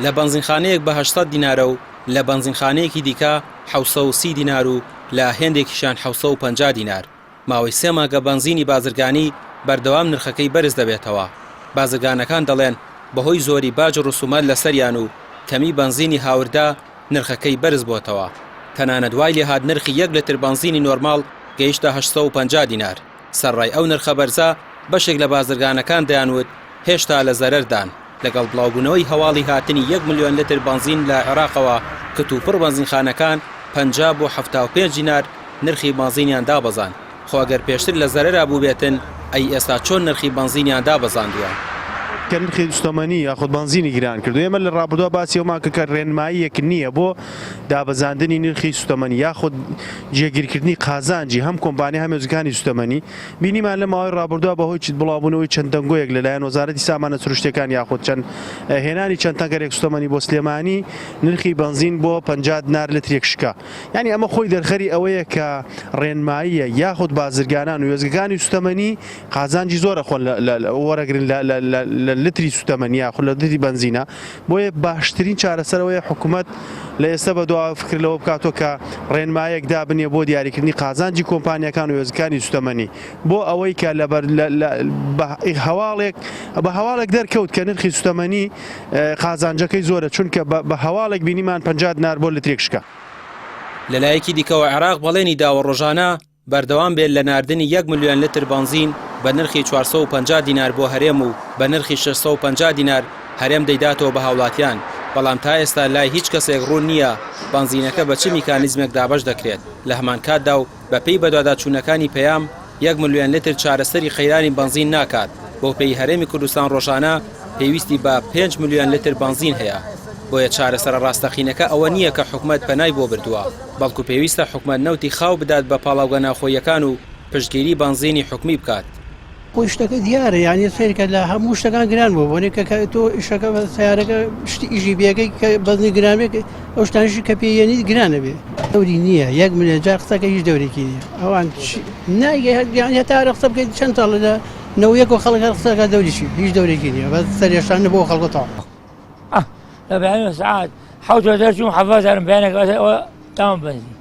لە بەنزینخانەیەک بە 800 دینارە و لە بەنزینخانەیەکی دیکە 730 دینار و لە هێندێکیشان 750 دینار. ماوەی 3 مانگە بەنزینی بازرگانی بەردەوام نرخەکەی بەرز دەبێتەوە. بازرگانەکان دەڵێن بەهۆی زۆری باج و ڕسومات لەسەریان و کەمی بەنزینی هاوردا نرخەکەی بەرز بۆتەوە. تەنانەت دوای لێهات نرخی 1 لتر بەنزینی نۆرماڵ گەیشتە 850 دینار. سەرڕای ئەو نرخە بەرزە بەشێک لە بازرگانەکان دەیانوت هێشتا لە زەرەردان لەگەڵ بڵاوبوونەوەی هەواڵی هاتنی 1 ملیۆن لتر بەنزین لە عێراقەوە کتوپڕ بەنزینخانەکان 50 بۆ 75 دینار نرخی بەنزینیان دابەزان. خۆ ئەگەر پێشتر لە زەرەرا بوو بێتن ئەی ئێستا چۆن نرخی بەنزینیان دابەزاندووە؟ کە نرخی دوستەمەنی یاخود بەنزینی گران کردو. ئێمە لە ڕابردووە باسی ئەومان کە ڕێنماییەک نییە بۆ دابەزاندنی نرخی سوتەمەنی یاخود جێگیرکردنی قازانجی هەم کۆمپانیا هەم ێزەکانی سوتەمەنی. بینیمان لە ماوەی ڕابردووە بەهۆی چیت بڵاوبوونەوەی چەند دەنگۆیەک لەلایەن وەزارەتی سامانە سروشتەکان یاخود چەند هێنانی چەند تەنگەرێک سوتەمەنی بۆ سلێمانی نرخی بەنزین بۆ 50 دینار لترێک شکا. یعنی ئەمە خۆی دەرخەری ئەوەیە کە ڕێنماییە یاخود بازرگانان و ێزەکانی سوتەمەنی قازانجی زۆرە خۆن وەرەگرن لتری سوتەمەنی خۆ لە لتری بەنزینە. بۆیە باشترین چارەسەرەوەی حکوومەت لە ئێستا بە دوا فکرلەوە بکاتەوە کە ڕێنمایەک دابنێ بۆ دیاریکردنی قازانجی کۆمپانیەکان و ێزەکانی سوتەمەنی بۆ ئەوەی کە بە هەواڵێک دەرکەوت کە نرخی سوتەمەنی قازانجەکەی زۆرە چونکە بە هەواڵێک بینیمان 50 دینار بۆ لترێک شکا. لەلایەکی دیکەوە عێراق بەڵێنی داوە ڕۆژانە بەردەوام بێت لە ناردنی 1 ملیۆن لتر بەنزین بە نرخی 450 دینار بۆ هەرێم و بە نرخی 650 دینار هەرێم دەیداتەوە بە هاوڵاتیان. بەڵام تا ئێستا لای هیچ کەسێک ڕوون نییە بەنزینەکە بە چ میکانیزمێک دابەش دەکرێت. لە هەمان کاتدا و بەپێی بەدواداچوونەکانی پەیام 1 ملیۆن لتر چارەسەری خەیرانی بەنزین ناکات. بۆ پێی هەرێمی کوردستان ڕۆژانە پێویستی بە 5 ملیۆن لتر بەنزین هەیە. بۆیە چارەسەر ڕاستەقینەکە ئەوە نییە کە حکوومەت پەنای بۆ بردووە، بەڵکو پێویستە حکوومەت نەوتی خاو بدات بە پاڵاوگە ناخۆیەکان و پشتگیری بەنزینی حکومی بکات. خۆی شتەکە دیارە یعنی سیرکە لە هەموو شتەکان گران بوو بۆنێ کە تۆ شەکە بە سیارەکە شتی ئیژی بێگەی کە بەزنی گرانێک ئەو شتانشی کە پێیەنیت گرانە بێ. دەوری نییە 1 ملیۆن جار قسەکە هیچ دەورێکی نییە. ئەوان نایە تا قسە بکەیت چەند ساڵ لە 91 و خەڵک قسەکە دەوریشی هیچ دەورێکی نییە بە سەرێشان بۆ خەڵکەتەوە. بعين ساعات حوت ودرجون حفاظ بينك تمام بنزين.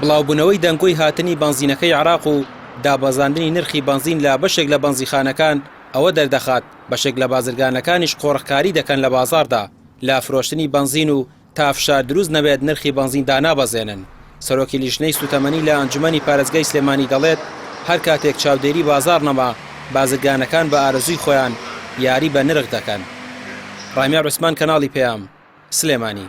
بڵاوبوونەوەی دەنگۆی هاتنی بەنزینەکەی عێراق و دابەزاندنی نرخی بەنزین لە بەشێک لە بەنزیخانەکان ئەوە دەردەخات بەشێک لە بازرگانەکانیش قۆڕخکاری دەکەن لە بازاردا لە فرۆشتنی بەنزین و تا فشار دروست نەبێت نرخی بەنزین دانابەزێنن. سەرۆکی لیژنەی سوتەمەنی لە ئەنجومەنی پارێزگای سلێمانی دەڵێت هەر کاتێک چاودێری بازار نەما بازرگانەکان بە ئارەزووی خۆیان یاری بە نرخ دەکەن. ڕامیار عوسمان کەناڵی پەیام سلێمانی.